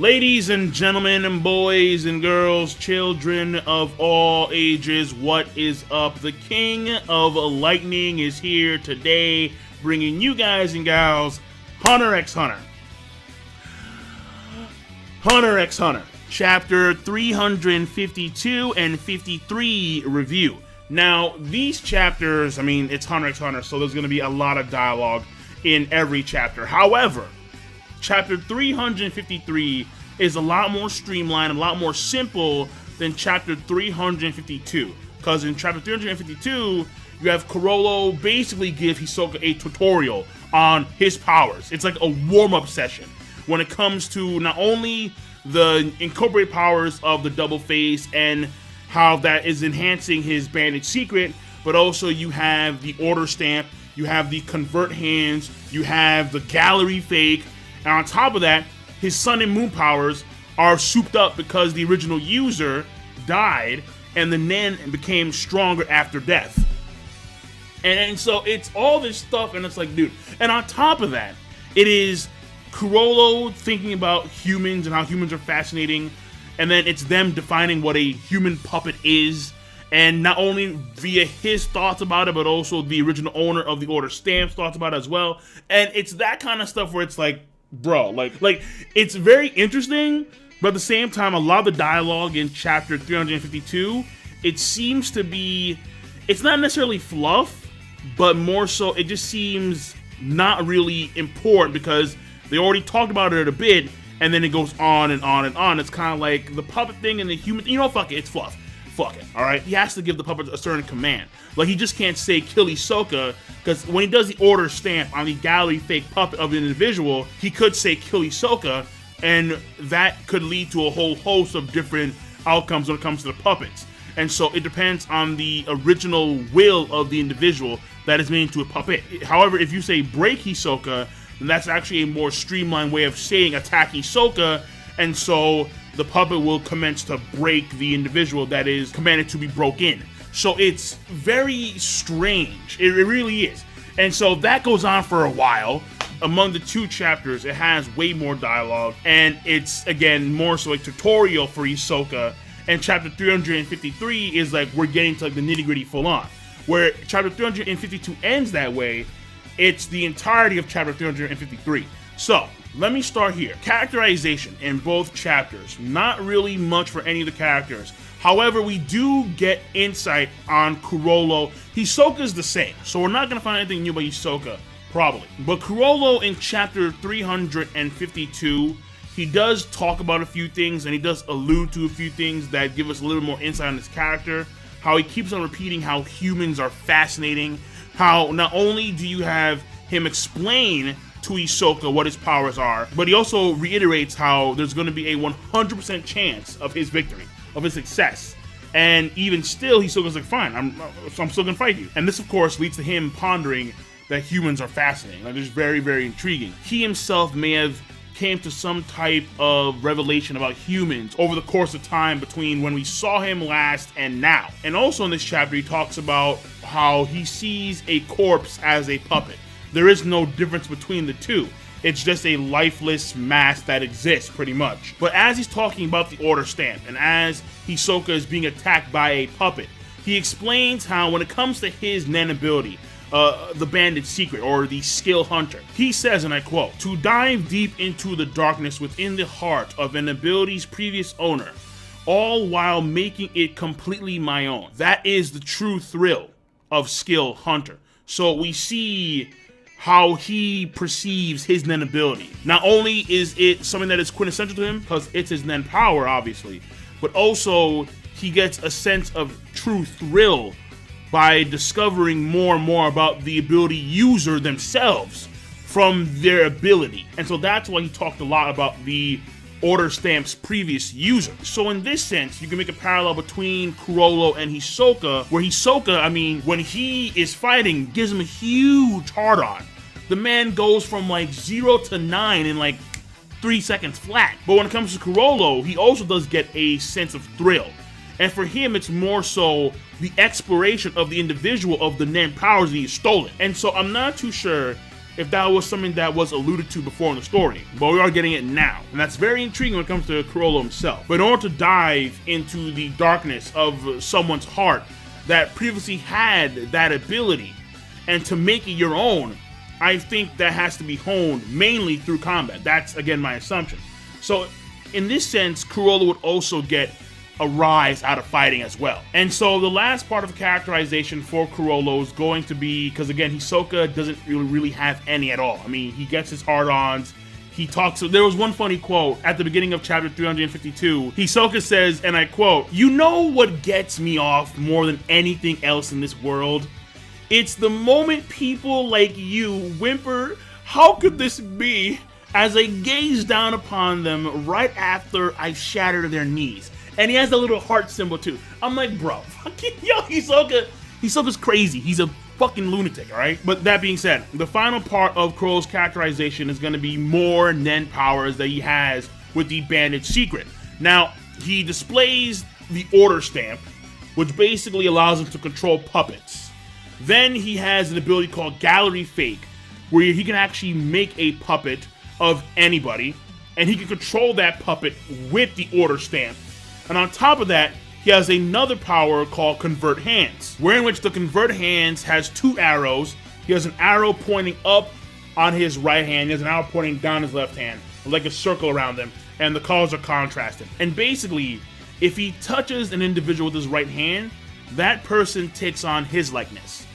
Ladies and gentlemen and boys and girls, children of all ages, what is up? The King of Lightning is here today, bringing you guys and gals Hunter x Hunter. Hunter x Hunter, chapter 352 and 53 review. Now, these chapters, I mean, it's Hunter x Hunter, so there's going to be a lot of dialogue in every chapter. However, chapter 353 is a lot more streamlined, a lot more simple than chapter 352. Because in chapter 352, you have CHROLLO basically give Hisoka a tutorial on his powers. It's like a warm-up session when it comes to not only the incorporated powers of the double face and how that is enhancing his bandage secret, but also you have the order stamp, you have the convert hands, you have the gallery fake, and on top of that, his sun and moon powers are souped up because the original user died and the Nen became stronger after death. And so it's all this stuff, and it's like, dude. And on top of that, it is CHROLLO thinking about humans and how humans are fascinating, and then it's them defining what a human puppet is, and not only via his thoughts about it, but also the original owner of the Order Stamp's thoughts about it as well. And it's that kind of stuff where it's like, bro, like it's very interesting, but at the same time, a lot of the dialogue in chapter 352, it seems to be, it's not necessarily fluff, but more so it just seems not really important because they already talked about it a bit, and then it goes on and on and on. It's kind of like the puppet thing and the human, you know, fuck it, it's fluff. Fuck it, alright? He has to give the puppet a certain command. Like, he just can't say kill Hisoka, because when he does the order stamp on the gallery fake puppet of an individual, he could say kill Hisoka, and that could lead to a whole host of different outcomes when it comes to the puppets. And so it depends on the original will of the individual that is made into a puppet. However, if you say break Hisoka, then that's actually a more streamlined way of saying attack Hisoka, and so the puppet will commence to break the individual that is commanded to be broken. So it's very strange. It really is. And so that goes on for a while. Among the two chapters, it has way more dialogue, and it's, again, more so a tutorial for Hisoka. And chapter 353 is like, we're getting to like the nitty-gritty full-on. Where chapter 352 ends that way, it's the entirety of chapter 353. So, let me start here. Characterization in both chapters. Not really much for any of the characters. However, we do get insight on CHROLLO. Hisoka's the same, so we're not going to find anything new about Hisoka, probably. But CHROLLO in chapter 352, he does talk about a few things, and he does allude to a few things that give us a little more insight on his character. How he keeps on repeating how humans are fascinating. How not only do you have him explain to Hisoka what his powers are, but he also reiterates how there's going to be a 100% chance of his victory, of his success. And even still, Hisoka's like, fine, I'm still going to fight you. And this, of course, leads to him pondering that humans are fascinating. Like, it's very, very intriguing. He himself may have came to some type of revelation about humans over the course of time between when we saw him last and now. And also in this chapter, he talks about how he sees a corpse as a puppet. There is no difference between the two. It's just a lifeless mass that exists, pretty much. But as he's talking about the order stamp, and as Hisoka is being attacked by a puppet, he explains how when it comes to his Nen ability, the bandage secret, or the skill hunter, he says, and I quote, "To dive deep into the darkness within the heart of an ability's previous owner, all while making it completely my own. That is the true thrill of skill hunter." So we see how he perceives his Nen ability. Not only is it something that is quintessential to him, because it's his Nen power, obviously, but also he gets a sense of true thrill by discovering more and more about the ability user themselves from their ability. And so that's why he talked a lot about the order stamp's previous user. So in this sense, you can make a parallel between CHROLLO and Hisoka, where Hisoka, I mean, when he is fighting, gives him a huge hard-on. The man goes from like 0 to 9 in like 3 seconds flat. But when it comes to CHROLLO, he also does get a sense of thrill. And for him, it's more so the exploration of the individual of the Nen powers that he's stolen. And so I'm not too sure if that was something that was alluded to before in the story, but we are getting it now. And that's very intriguing when it comes to CHROLLO himself. But in order to dive into the darkness of someone's heart that previously had that ability and to make it your own, I think that has to be honed mainly through combat. That's, again, my assumption. So in this sense, CHROLLO would also get a rise out of fighting as well. And so the last part of characterization for CHROLLO is going to be, because again, Hisoka doesn't really have any at all. I mean, he gets his hard-ons, he talks, there was one funny quote at the beginning of chapter 352. Hisoka says, and I quote, "You know what gets me off more than anything else in this world? It's the moment people like you whimper, 'How could this be?' as I gaze down upon them right after I've shattered their knees." And he has a little heart symbol too. I'm like, bro, fucking yo, Hisoka's crazy. He's a fucking lunatic, alright? But that being said, the final part of CHROLLO'S characterization is going to be more Nen powers that he has with the Bandage Secret. Now, he displays the Order Stamp, which basically allows him to control puppets. Then he has an ability called Gallery Fake, where he can actually make a puppet of anybody, and he can control that puppet with the Order Stamp. And on top of that, he has another power called Convert Hands, wherein which the Convert Hands has 2 arrows. He has an arrow pointing up on his right hand, he has an arrow pointing down his left hand, like a circle around them, and the colors are contrasted. And basically, if he touches an individual with his right hand, that person takes on his likeness.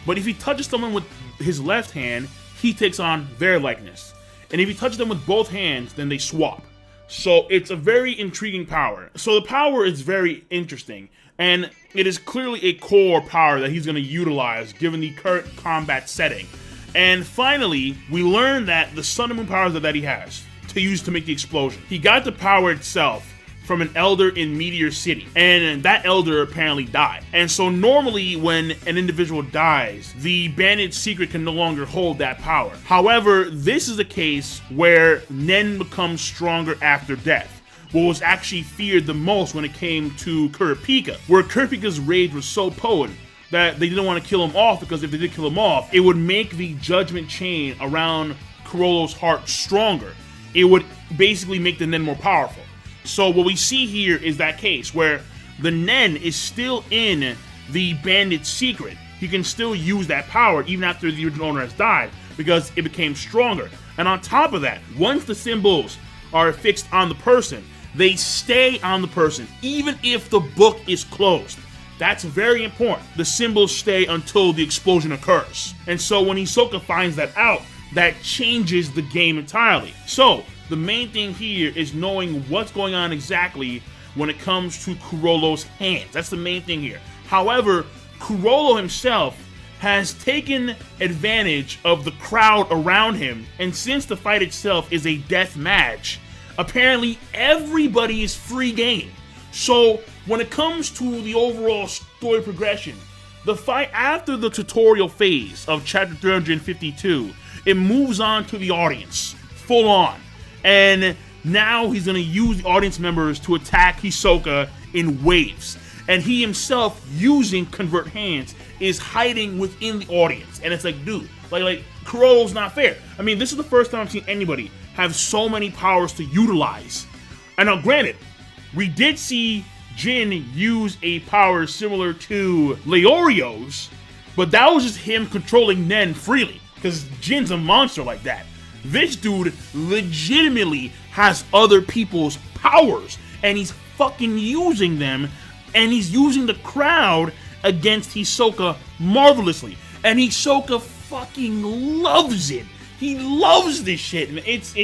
But if he touches someone with his left hand, he takes on their likeness. And if he touches them with both hands, then they swap. So it's a very intriguing power. So the power is very interesting, and it is clearly a core power that he's going to utilize given the current combat setting. And finally, we learn that the Sun and Moon powers that he has to use to make the explosion. He got the power itself from an elder in Meteor City, and that elder apparently died. And so normally when an individual dies, the Bandage Secret can no longer hold that power. However, this is a case where Nen becomes stronger after death, what was actually feared the most when it came to Kurapika, where Kurapika's rage was so potent that they didn't want to kill him off, because if they did kill him off, it would make the judgment chain around CHROLLO'S heart stronger. It would basically make the Nen more powerful. So what we see here is that case where the Nen is still in the Bandage Secret. He can still use that power even after the original owner has died, because it became stronger. And on top of that, once the symbols are fixed on the person, they stay on the person even if the book is closed. That's very important. The symbols stay until the explosion occurs. And so when Hisoka finds that out, that changes the game entirely. So the main thing here is knowing what's going on exactly when it comes to CHROLLO'S hands. That's the main thing here. However, CHROLLO himself has taken advantage of the crowd around him, and since the fight itself is a death match, apparently everybody is free game. So when it comes to the overall story progression, the fight after the tutorial phase of chapter 352, it moves on to the audience, full on. And now he's going to use the audience members to attack Hisoka in waves. And he himself, using Convert Hands, is hiding within the audience. And it's like, dude, like CHROLLO'S not fair. I mean, this is the first time I've seen anybody have so many powers to utilize. And now, granted, we did see Jin use a power similar to Leorio's, but that was just him controlling Nen freely, because Jin's a monster like that. This dude legitimately has other people's powers, and he's fucking using them, and he's using the crowd against Hisoka marvelously. And Hisoka fucking loves it. He loves this shit, and it's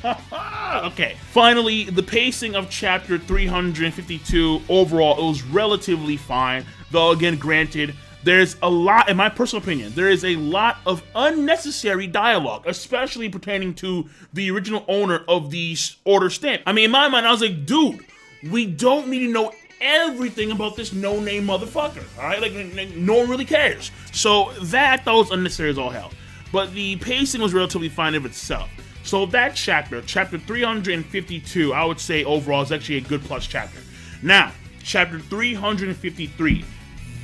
okay. Finally, the pacing of chapter 352 overall, it was relatively fine, though again, granted, there's a lot, in my personal opinion, there is a lot of unnecessary dialogue, especially pertaining to the original owner of the Order Stamp. I mean, in my mind, I was like, dude, we don't need to know everything about this no-name motherfucker, alright? Like, no one really cares. So that was unnecessary as all hell. But the pacing was relatively fine of itself. So that chapter, chapter 352, I would say overall is actually a good plus chapter. Now, chapter 353.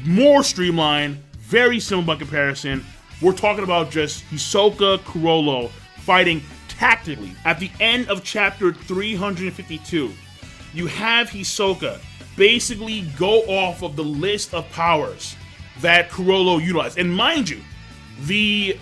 More streamlined, very simple by comparison, We're talking about just Hisoka, CHROLLO fighting tactically. At the end of chapter 352, you have Hisoka basically go off of the list of powers that CHROLLO utilized. And mind you, the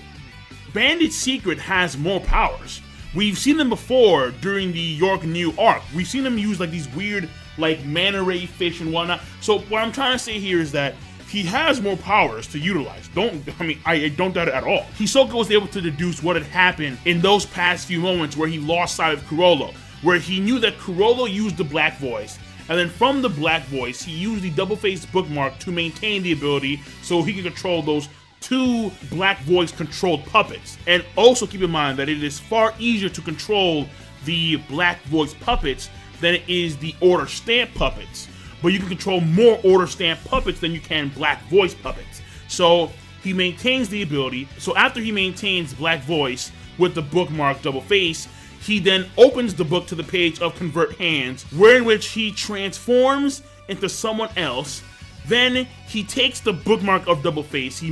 Bandit Secret has more powers. We've seen them before during the York New arc. We've seen them use like these weird like manta ray fish and whatnot. So what I'm trying to say here is that he has more powers to utilize. I don't doubt it at all. Hisoka was able to deduce what had happened in those past few moments where he lost sight of CHROLLO, where he knew that CHROLLO used the Black Voice, and then from the Black Voice, he used the double-faced bookmark to maintain the ability so he could control those 2 Black Voice controlled puppets. And also keep in mind that it is far easier to control the Black Voice puppets than it is the Order Stamp puppets. But you can control more Order Stamp puppets than you can Black Voice puppets. So he maintains the ability. So after he maintains Black Voice with the bookmark double face, he then opens the book to the page of Convert Hands, wherein which he transforms into someone else. Then he takes the bookmark of double face, he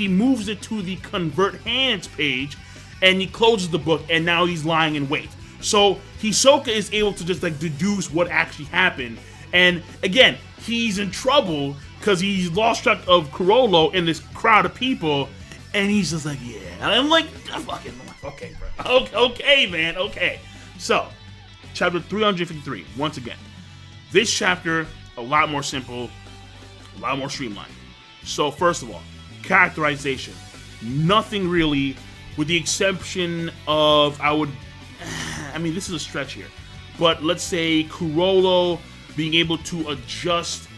moves it to the Convert Hands page, and he closes the book, and now he's lying in wait. So Hisoka is able to just like deduce what actually happened. And again, he's in trouble because he's lost track of CHROLLO in this crowd of people, and he's just like, yeah. And I'm like, fucking, okay, bro. Okay, man, okay. So, chapter 353, once again. This chapter, a lot more simple, a lot more streamlined. So, first of all, characterization. Nothing really, with the exception of, this is a stretch here, but let's say CHROLLO being able to adjust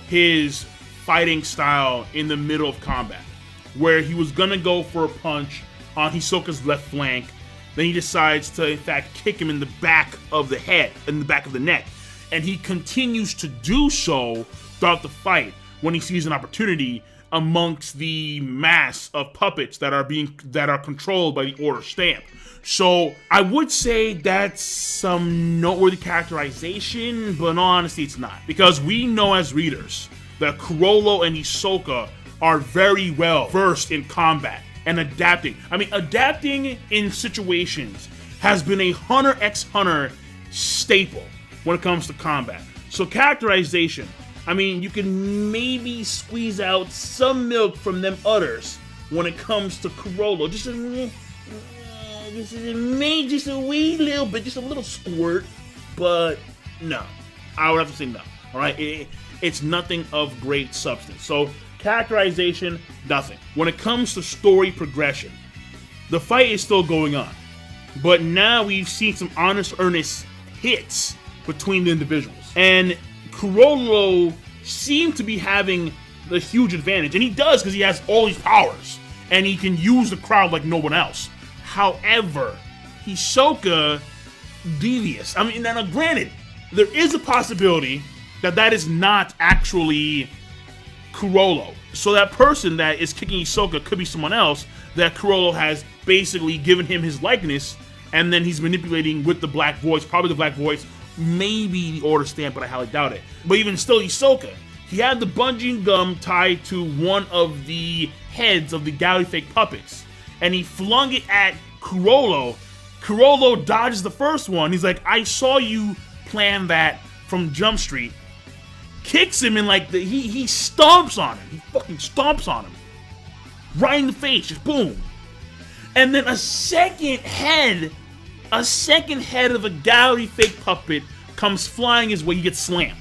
his fighting style in the middle of combat, where he was gonna go for a punch on Hisoka's left flank, then he decides to in fact kick him in the back of the head, in the back of the neck, and he continues to do so throughout the fight when he sees an opportunity amongst the mass of puppets that are controlled by the Order Stamp. So I would say that's some noteworthy characterization, but in all honesty, it's not. Because we know as readers that CHROLLO and Hisoka are very well versed in combat and adapting. Adapting in situations has been a Hunter x Hunter staple when it comes to combat. So characterization, you can maybe squeeze out some milk from them udders when it comes to CHROLLO. Just a wee little bit, just a little squirt, but no. I would have to say no. Alright? It's nothing of great substance. So, characterization, nothing. When it comes to story progression, the fight is still going on. But now we've seen some honest, earnest hits between the individuals. And CHROLLO seemed to be having the huge advantage. And he does because he has all these powers. And he can use the crowd like no one else. However, Hisoka, devious. Now granted, there is a possibility that is not actually CHROLLO. So that person that is kicking Hisoka could be someone else that CHROLLO has basically given him his likeness, and then he's manipulating with the Black Voice, probably the Black Voice, maybe the Order Stamp, but I highly doubt it. But even still, Hisoka, he had the bungee gum tied to one of the heads of the Galley Fake puppets, and he flung it at CHROLLO. CHROLLO dodges the first one. He's like, I saw you plan that from Jump Street. Kicks him in like he stomps on him. He fucking stomps on him. Right in the face, just boom. And then a second head of a Galley Fake puppet comes flying his way. He gets slammed.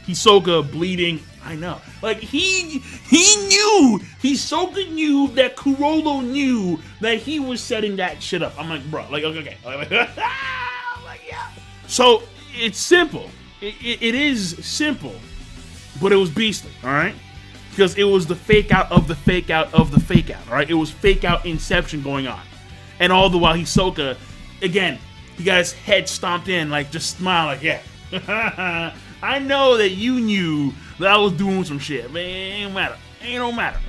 Hisoka bleeding. I know. Like, he knew. Hisoka knew that CHROLLO knew that he was setting that shit up. I'm like, bro, like, okay. Like, yeah. So, it's simple. It is simple, but it was beastly, alright? Because it was the fake out of the fake out of the fake out, alright? It was fake out inception going on. And all the while, Hisoka, again, he got his head stomped in, like, just smile, like, yeah. I know that you knew that I was doing some shit, but it ain't matter. Ain't no matter.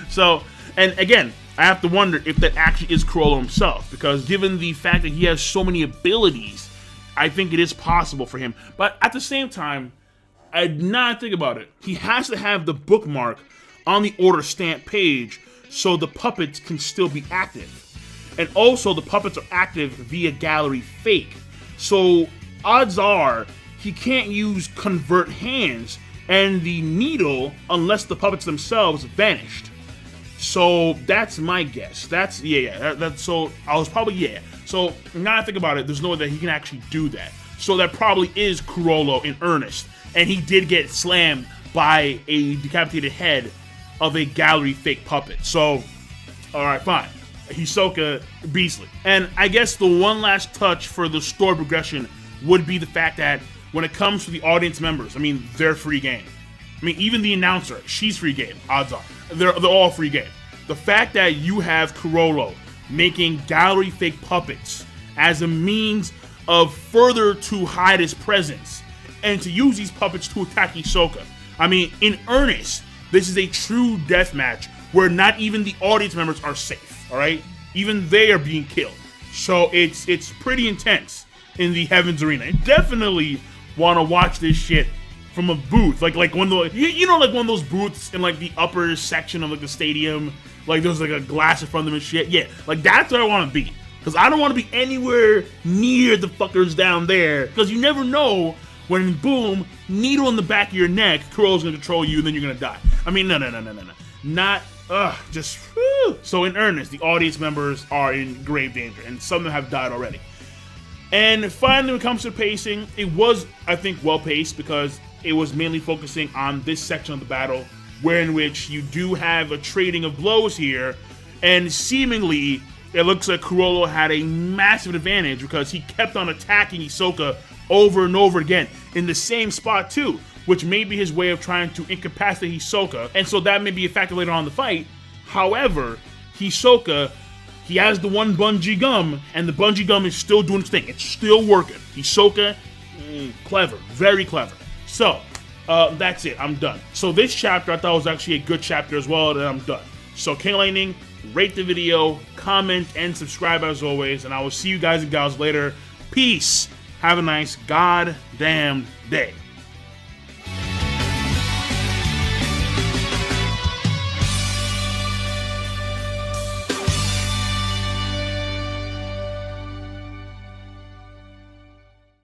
So, and again, I have to wonder if that actually is CHROLLO himself, because given the fact that he has so many abilities, I think it is possible for him. But at the same time, I did not think about it. He has to have the bookmark on the Order Stamp page so the puppets can still be active. And also, the puppets are active via gallery fake. So, odds are, he can't use convert hands and the needle unless the puppets themselves vanished. So, that's my guess. That's, so, I was probably, So, now I think about it, there's no way that he can actually do that. So, that probably is CHROLLO in earnest. And he did get slammed by a decapitated head of a gallery fake puppet. So, alright, fine. Hisoka, beastly. And I guess the one last touch for the story progression would be the fact that when it comes to the audience members, I mean, they're free game. I mean, even the announcer, she's free game, odds are. They're all free game. The fact that you have CHROLLO making gallery fake puppets as a means of further to hide his presence and to use these puppets to attack Hisoka. I mean, in earnest, this is a true deathmatch where not even the audience members are safe. All right, even they are being killed. So it's pretty intense in the Heavens Arena. I definitely want to watch this shit from a booth, like one of the, you know, like one of those booths in like the upper section of like the stadium, like there's like a glass in front of them and shit. Yeah, like that's where I want to be, because I don't want to be anywhere near the fuckers down there, because you never know when boom, needle in the back of your neck, CHROLLO's gonna control you, and then you're gonna die. I mean, no, not. Just whew. So in earnest, the audience members are in grave danger, and some of them have died already. And finally, when it comes to pacing, it was, I think, well paced because it was mainly focusing on this section of the battle, where in which you do have a trading of blows here, and seemingly it looks like CHROLLO had a massive advantage because he kept on attacking Hisoka over and over again in the same spot too, which may be his way of trying to incapacitate Hisoka, and so that may be a factor later on in the fight. However, Hisoka, he has the one bungee gum, and the bungee gum is still doing its thing. It's still working. Hisoka, clever, very clever. So, that's it. I'm done. So this chapter, I thought was actually a good chapter as well, and I'm done. So, King Lightning, rate the video, comment, and subscribe as always, and I will see you guys and gals later. Peace. Have a nice goddamn day.